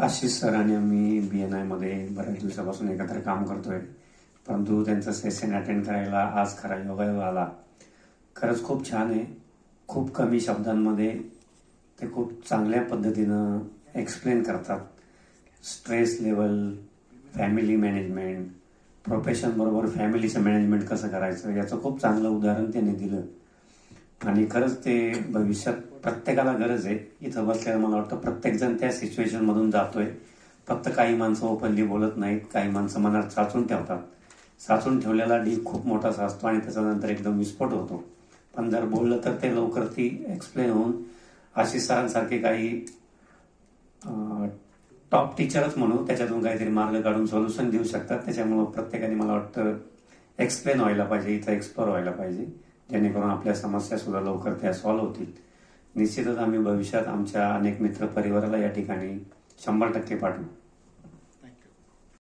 Ashish sir आणि आम्ही BNI मध्ये बऱ्याच दिवसापासून एकत्र काम करतोय, परंतु त्यांचं सेशन अटेंड करायला आज खरा योगायोग आला. खरंच खूप छान आहे. खूप कमी शब्दांमध्ये ते खूप चांगल्या पद्धतीनं एक्सप्लेन करतात. Stress level, family management, profession बरोबर फॅमिलीचं मॅनेजमेंट कसं करायचं याचं खूप चांगलं उदाहरण त्यांनी दिलं. आणि खरंच ते भविष्यात प्रत्येकाला गरज आहे. इथं बसल्याला मला वाटतं प्रत्येकजण त्या सिच्युएशन मधून जातोय. फक्त काही माणसं ओपनली बोलत नाहीत, काही माणसं मनात साचून ठेवतात. साचून ठेवलेला ढीग खूप मोठा असतो आणि त्याच्यानंतर एकदम विस्फोट होतो. पण जर बोललं तर ते लवकर ती एक्सप्लेन होऊन आशिष सरांसारखे काही टॉप टीचरच म्हणू त्याच्यातून काहीतरी मार्ग काढून सोल्युशन देऊ शकतात. त्याच्यामुळं प्रत्येकाने मला वाटतं एक्सप्लेन व्हायला पाहिजे, इथं एक्सप्लोर व्हायला पाहिजे, जेणेकरून आपल्या समस्या सुद्धा लवकर त्या सॉल्व्ह होतील. निश्चितच आम्ही भविष्यात आमच्या अनेक मित्र परिवाराला या ठिकाणी 100% पाठवू.